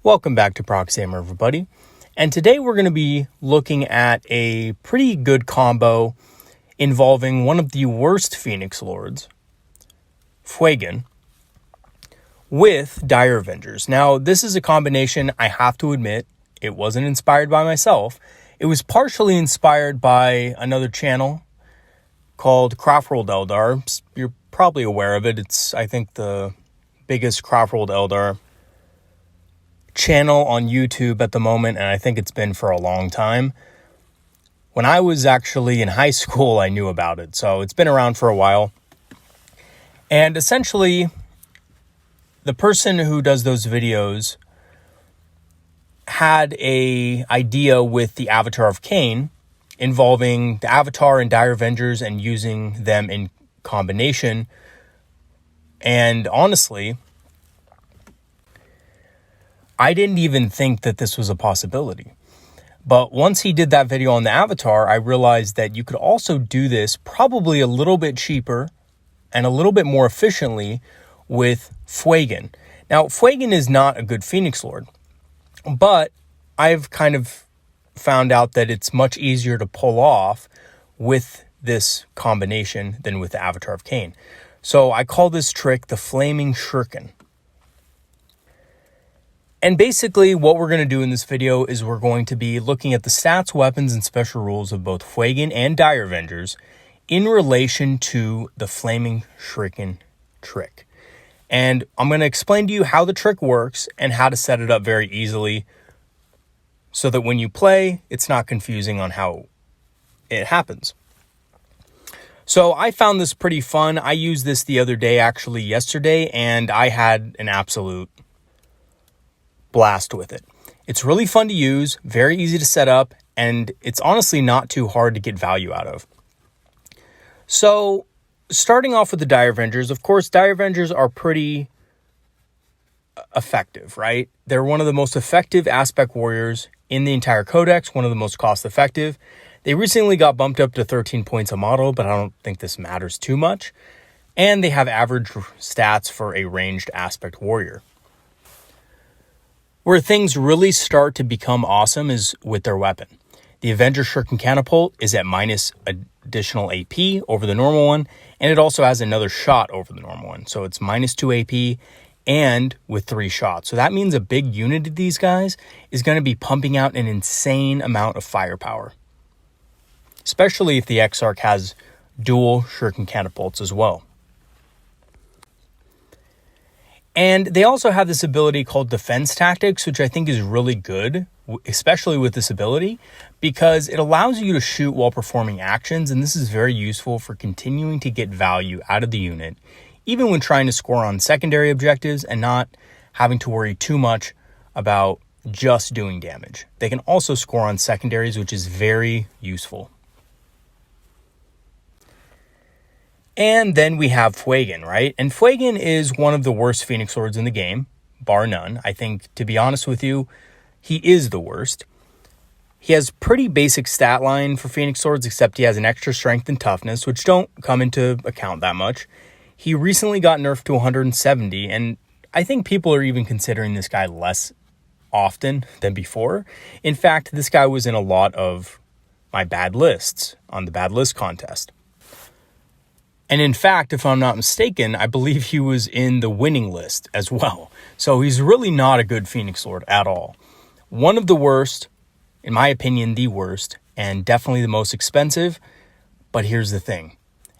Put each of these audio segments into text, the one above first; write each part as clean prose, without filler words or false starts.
Welcome back to Proxamer, everybody. And today we're going to be looking at a pretty good combo involving one of the worst Phoenix Lords, Fuegan, with Dire Avengers. Now, this is a combination, I have to admit, it wasn't inspired by myself. It was partially inspired by another channel called Craftworld Eldar. You're probably aware of it. It's, I think, the biggest Craftworld Eldar channel on YouTube at the moment, and I think it's been for a long time. When I was actually in high school, I knew about it, so it's been around for a while. And essentially, the person who does those videos had a idea with the Avatar of Khaine involving the Avatar and Dire Avengers and using them in combination. And honestly, I didn't even think that this was a possibility. But once he did that video on the Avatar, I realized that you could also do this probably a little bit cheaper and a little bit more efficiently with Fuegan. Now, Fuegan is not a good Phoenix Lord, but I've kind of found out that it's much easier to pull off with this combination than with the Avatar of Khaine. So I call this trick the Flaming Shuriken. And basically what we're going to do in this video is we're going to be looking at the stats, weapons, and special rules of both Fuegan and Dire Avengers in relation to the Flaming Shuriken trick. And I'm going to explain to you how the trick works and how to set it up very easily so that when you play, it's not confusing on how it happens. So I found this pretty fun. I used this the other day, actually yesterday, and I had an absolute blast with it. It's really fun to use, very easy to set up, and it's honestly not too hard to get value out of. So starting off with the Dire Avengers, of course, Dire Avengers are pretty effective, right? They're one of the most effective aspect warriors in the entire codex, one of the most cost effective. They recently got bumped up to 13 points a model, but I don't think this matters too much. And they have average stats for a ranged aspect warrior. Where things really start to become awesome is with their weapon. The Avenger Shuriken Catapult is at minus additional AP over the normal one, and it also has another shot over the normal one. So it's minus 2 AP and with 3 shots. So that means a big unit of these guys is going to be pumping out an insane amount of firepower, especially if the Exarch has dual Shuriken Catapults as well. And they also have this ability called Defense Tactics, which I think is really good, especially with this ability, because it allows you to shoot while performing actions, and this is very useful for continuing to get value out of the unit, even when trying to score on secondary objectives and not having to worry too much about just doing damage. They can also score on secondaries, which is very useful. And then we have Fuegan, right? And Fuegan is one of the worst Phoenix Lords in the game, bar none. I think, to be honest with you, he is the worst. He has pretty basic stat line for Phoenix Lords, except he has an extra strength and toughness, which don't come into account that much. He recently got nerfed to 170, and I think people are even considering this guy less often than before. In fact, this guy was in a lot of my bad lists on the bad list contest. And in fact, if I'm not mistaken, I believe he was in the winning list as well. So he's really not a good Phoenix Lord at all. One of the worst, in my opinion, the worst, and definitely the most expensive. But here's the thing.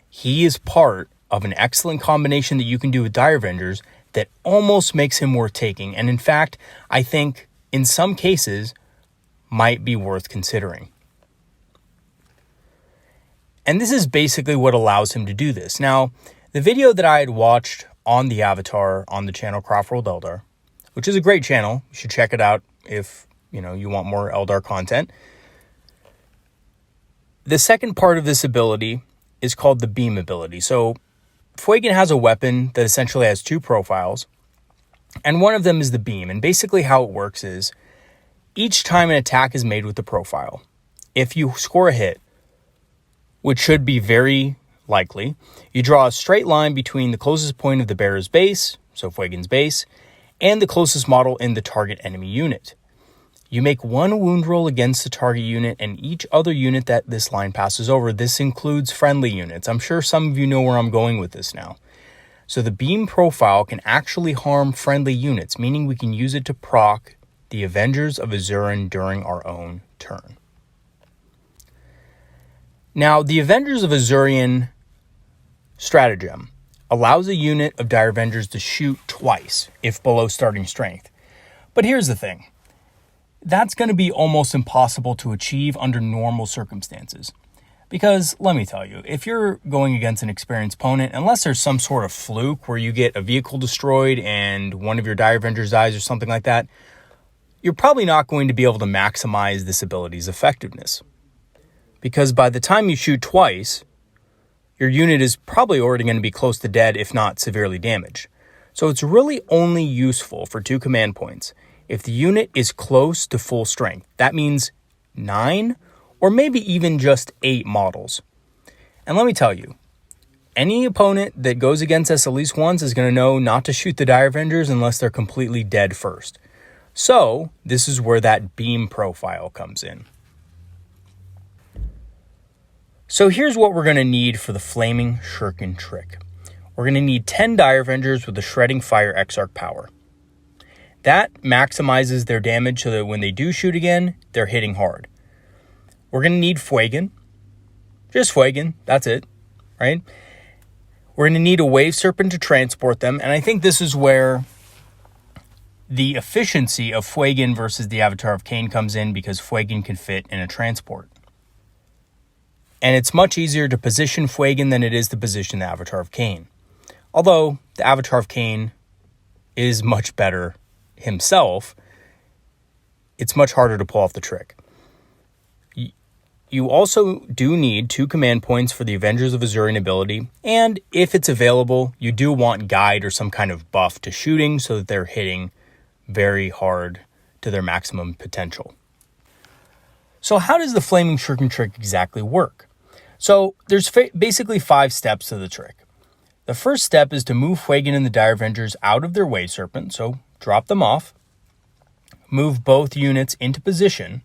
He is part of an excellent combination that you can do with Dire Avengers that almost makes him worth taking. And in fact, I think in some cases might be worth considering. And this is basically what allows him to do this. Now, the video that I had watched on the Avatar on the channel Craftworld Eldar, which is a great channel, you should check it out if you want more Eldar content. The second part of this ability is called the beam ability. So Fuegan has a weapon that essentially has 2 profiles, and one of them is the beam. And basically how it works is each time an attack is made with the profile, if you score a hit, which should be very likely, you draw a straight line between the closest point of the bearer's base, so Fuegan's base, and the closest model in the target enemy unit. You make one wound roll against the target unit and each other unit that this line passes over. This includes friendly units. I'm sure some of you know where I'm going with this now. So the beam profile can actually harm friendly units, meaning we can use it to proc the Avengers of Azurin during our own turn. Now, the Avengers of Azurin stratagem allows a unit of Dire Avengers to shoot twice if below starting strength. But here's the thing. That's going to be almost impossible to achieve under normal circumstances. Because, let me tell you, if you're going against an experienced opponent, unless there's some sort of fluke where you get a vehicle destroyed and one of your Dire Avengers dies or something like that, you're probably not going to be able to maximize this ability's effectiveness. Because by the time you shoot twice, your unit is probably already going to be close to dead, if not severely damaged. So it's really only useful for 2 command points if the unit is close to full strength. That means 9 or maybe even just 8 models. And let me tell you, any opponent that goes against us at least once is going to know not to shoot the Dire Avengers unless they're completely dead first. So this is where that beam profile comes in. So here's what we're going to need for the Flaming Shuriken trick. We're going to need 10 Dire Avengers with the Shredding Fire Exarch power. That maximizes their damage so that when they do shoot again, they're hitting hard. We're going to need Fuegan. Just Fuegan, that's it, right? We're going to need a Wave Serpent to transport them, and I think this is where the efficiency of Fuegan versus the Avatar of Khaine comes in, because Fuegan can fit in a transport. And it's much easier to position Fuegan than it is to position the Avatar of Khaine. Although the Avatar of Khaine is much better himself, it's much harder to pull off the trick. You also do need 2 command points for the Avengers of Azurin ability, and if it's available, you do want guide or some kind of buff to shooting so that they're hitting very hard to their maximum potential. So how does the Flaming Shuriken trick exactly work? So there's basically 5 steps to the trick. The first step is to move Fuegan and the Dire Avengers out of their Wave Serpent, so drop them off. Move both units into position.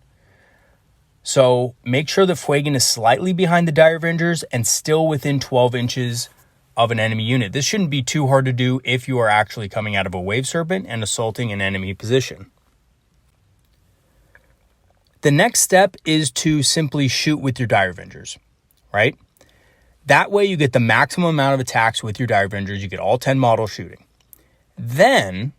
So make sure that Fuegan is slightly behind the Dire Avengers and still within 12 inches of an enemy unit. This shouldn't be too hard to do if you are actually coming out of a Wave Serpent and assaulting an enemy position. The next step is to simply shoot with your Dire Avengers, right? That way you get the maximum amount of attacks with your Dire Avengers. You get all 10 models shooting. Then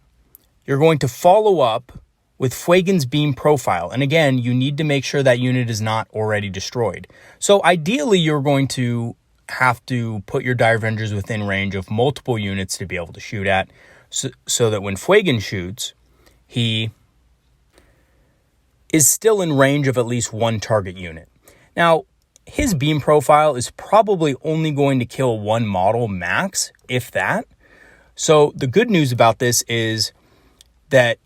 you're going to follow up with Fuegan's beam profile. And again, you need to make sure that unit is not already destroyed. So ideally, you're going to have to put your Dire Avengers within range of multiple units to be able to shoot at, so that when Fuegan shoots, he is still in range of at least 1 target unit. Now, his beam profile is probably only going to kill 1 model max, if that. So the good news about this is that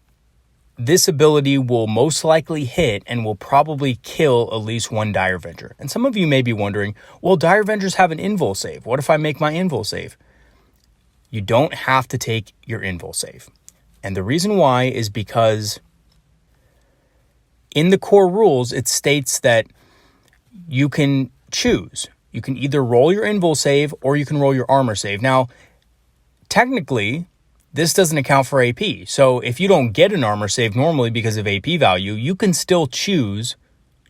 this ability will most likely hit and will probably kill at least 1 Dire Avenger. And some of you may be wondering, well, Dire Avengers have an invul save. What if I make my invul save? You don't have to take your invul save. And the reason why is because in the core rules, it states that you can choose. You can either roll your invul save or you can roll your armor save. Now, technically, this doesn't account for AP. So if you don't get an armor save normally because of AP value, you can still choose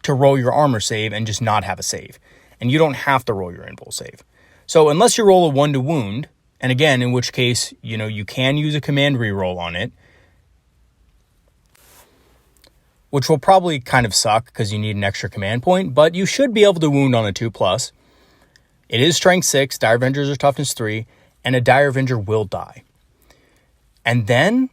to roll your armor save and just not have a save. And you don't have to roll your invul save. So unless you roll a 1 to wound, and again, in which case, you can use a command reroll on it, which will probably kind of suck because you need an extra command point, but you should be able to wound on a 2+. It is strength 6, Dire Avengers are toughness 3, and a Dire Avenger will die. And then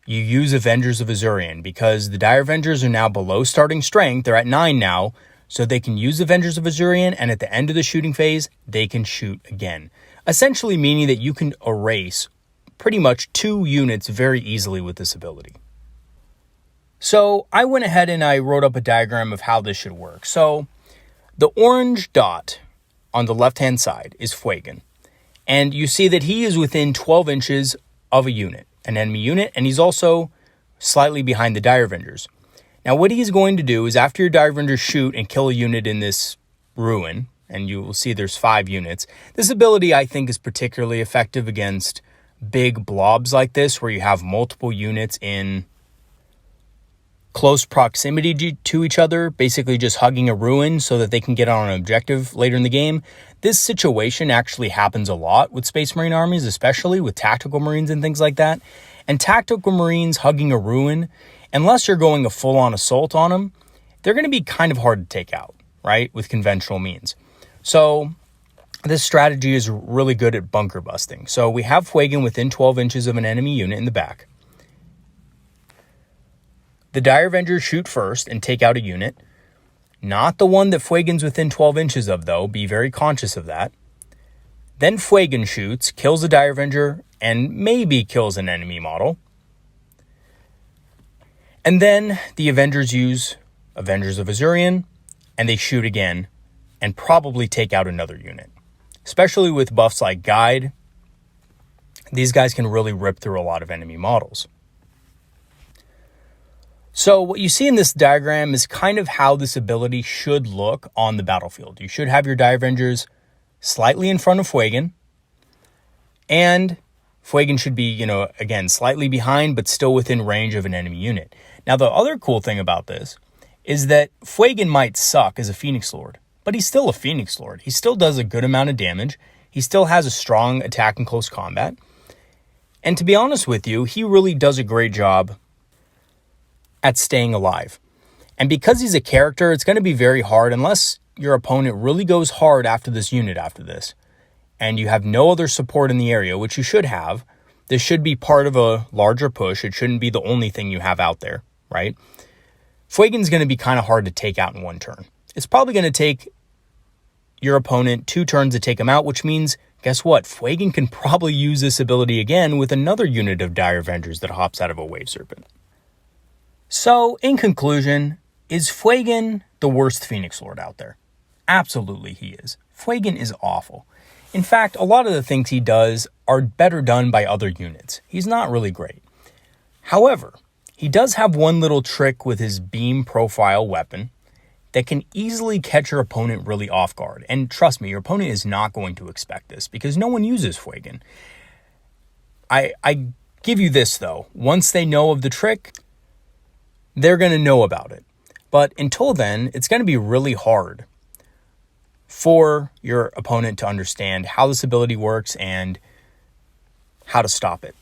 you use Avengers of Azurin, because the Dire Avengers are now below starting strength. They're at 9 now, so they can use Avengers of Azurin, and at the end of the shooting phase, they can shoot again. Essentially meaning that you can erase pretty much 2 units very easily with this ability. So I went ahead and I wrote up a diagram of how this should work. So the orange dot on the left-hand side is Fuegan. And you see that he is within 12 inches of a unit. an enemy unit, and he's also slightly behind the Dire Avengers. Now, what he's going to do is after your Dire Avengers shoot and kill a unit in this ruin, and you will see there's 5 units, this ability I think is particularly effective against big blobs like this, where you have multiple units in close proximity to each other, basically just hugging a ruin so that they can get on an objective later in the game. This situation actually happens a lot with Space Marine armies, especially with tactical Marines and things like that. And tactical Marines hugging a ruin, unless you're going a full-on assault on them, they're going to be kind of hard to take out, right, with conventional means. So this strategy is really good at bunker busting. So we have Fuegan within 12 inches of an enemy unit in the back. The Dire Avengers shoot first and take out a unit. Not the one that Fuegan's within 12 inches of, though. Be very conscious of that. Then Fuegan shoots, kills a Dire Avenger, and maybe kills an enemy model. And then the Avengers use Avengers of Azurian, and they shoot again, and probably take out another unit. Especially with buffs like Guide, these guys can really rip through a lot of enemy models. So what you see in this diagram is kind of how this ability should look on the battlefield. You should have your Dire Avengers slightly in front of Fuegan, and Fuegan should be, again, slightly behind, but still within range of an enemy unit. Now, the other cool thing about this is that Fuegan might suck as a Phoenix Lord, but he's still a Phoenix Lord. He still does a good amount of damage. He still has a strong attack in close combat. And to be honest with you, he really does a great job at staying alive. And because he's a character, it's going to be very hard unless your opponent really goes hard after this unit after this, and you have no other support in the area, which you should have. This should be part of a larger push. It shouldn't be the only thing you have out there, right? Fuegan's going to be kind of hard to take out in one turn. It's probably going to take your opponent 2 turns to take him out, which means, guess what? Fuegan can probably use this ability again with another unit of Dire Avengers that hops out of a Wave Serpent. So, in conclusion, is Fuegan the worst Phoenix Lord out there? Absolutely he is. Fuegan is awful. In fact, a lot of the things he does are better done by other units. He's not really great. However, he does have one little trick with his beam profile weapon that can easily catch your opponent really off guard. And trust me, your opponent is not going to expect this because no one uses Fuegan. I give you this, though. Once they know of the trick, they're going to know about it. But until then, it's going to be really hard for your opponent to understand how this ability works and how to stop it.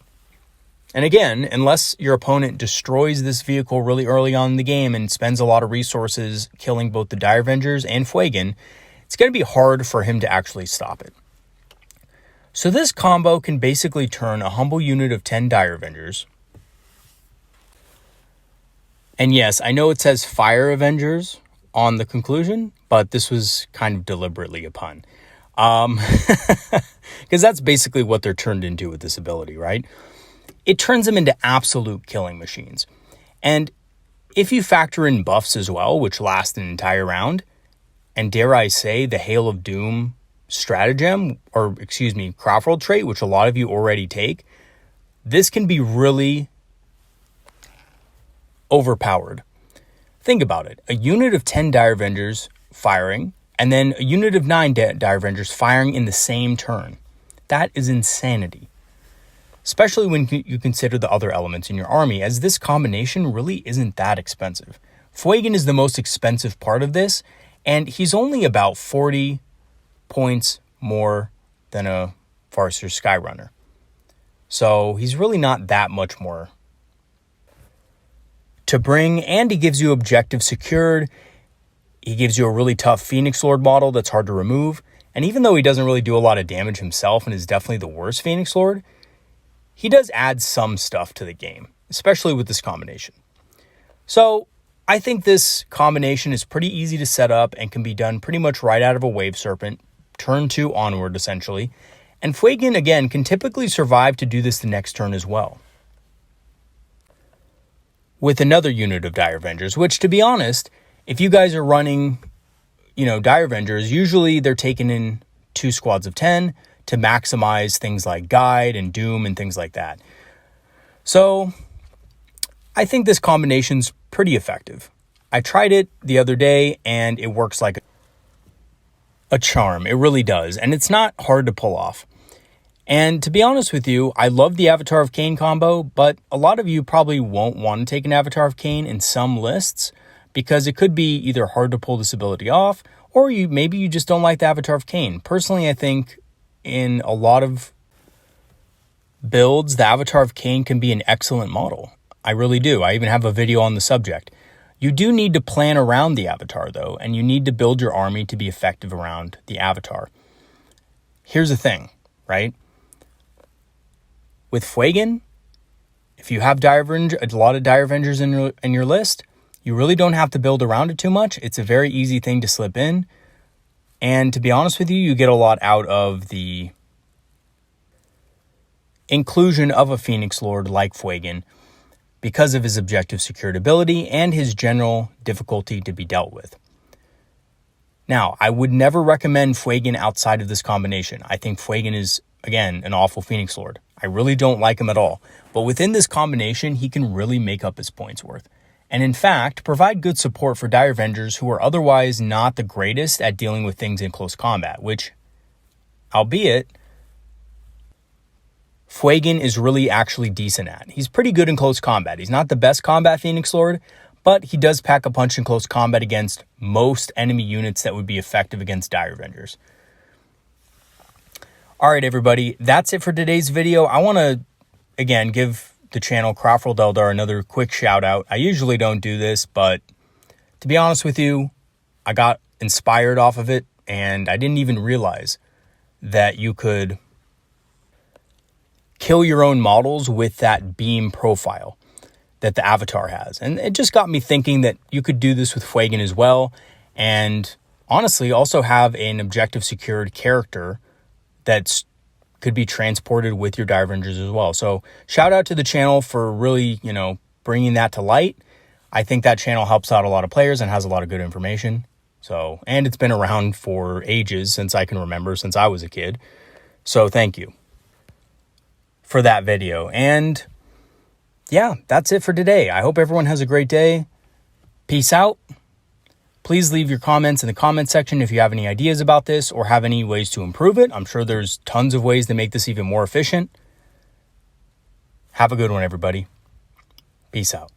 And again, unless your opponent destroys this vehicle really early on in the game and spends a lot of resources killing both the Dire Avengers and Fuegan, it's going to be hard for him to actually stop it. So this combo can basically turn a humble unit of 10 Dire Avengers. And yes, I know it says Fire Avengers on the conclusion, but this was kind of deliberately a pun. Because that's basically what they're turned into with this ability, right? It turns them into absolute killing machines. And if you factor in buffs as well, which last an entire round, and dare I say the Hail of Doom stratagem, craft roll trait, which a lot of you already take, this can be really overpowered. Think about it. A unit of 10 Dire Avengers firing, and then a unit of 9 Dire Avengers firing in the same turn. That is insanity. Especially when you consider the other elements in your army, as this combination really isn't that expensive. Fuegan is the most expensive part of this, and he's only about 40 points more than a Farseer Skyrunner. So he's really not that much more to bring, and he gives you objective secured. He gives you a really tough Phoenix Lord model that's hard to remove. And even though he doesn't really do a lot of damage himself and is definitely the worst Phoenix Lord, he does add some stuff to the game, especially with this combination. So I think this combination is pretty easy to set up and can be done pretty much right out of a Wave Serpent, turn 2 onward essentially. And Fuegan, again, can typically survive to do this the next turn as well, with another unit of Dire Avengers, which, to be honest, if you guys are running, Dire Avengers, usually they're taken in 2 squads of 10 to maximize things like Guide and Doom and things like that. So I think this combination's pretty effective. I tried it the other day and it works like a charm. It really does. And it's not hard to pull off. And to be honest with you, I love the Avatar of Cain combo, but a lot of you probably won't want to take an Avatar of Cain in some lists because it could be either hard to pull this ability off or maybe you just don't like the Avatar of Cain. Personally, I think in a lot of builds, the Avatar of Cain can be an excellent model. I really do. I even have a video on the subject. You do need to plan around the Avatar though, and you need to build your army to be effective around the Avatar. Here's the thing, right? With Fuegan, if you have a lot of Dire Avengers in your list, you really don't have to build around it too much. It's a very easy thing to slip in. And to be honest with you, you get a lot out of the inclusion of a Phoenix Lord like Fuegan because of his objective secured ability and his general difficulty to be dealt with. Now, I would never recommend Fuegan outside of this combination. I think Fuegan is, again, an awful Phoenix Lord. I really don't like him at all. But within this combination, he can really make up his points worth. And in fact, provide good support for Dire Avengers who are otherwise not the greatest at dealing with things in close combat, which, albeit, Fuegan is really actually decent at. He's pretty good in close combat. He's not the best combat Phoenix Lord, but he does pack a punch in close combat against most enemy units that would be effective against Dire Avengers. All right, everybody, that's it for today's video. I want to, again, give the channel Crawford Eldar another quick shout out. I usually don't do this, but to be honest with you, I got inspired off of it, and I didn't even realize that you could kill your own models with that beam profile that the Avatar has. And it just got me thinking that you could do this with Fuegan as well, and honestly also have an objective secured character that could be transported with your Dire Avengers as well. So shout out to the channel for really, bringing that to light. I think that channel helps out a lot of players and has a lot of good information. So, and it's been around for ages, since I can remember, since I was a kid. So thank you for that video. And yeah, that's it for today. I hope everyone has a great day. Peace out. Please leave your comments in the comment section if you have any ideas about this or have any ways to improve it. I'm sure there's tons of ways to make this even more efficient. Have a good one, everybody. Peace out.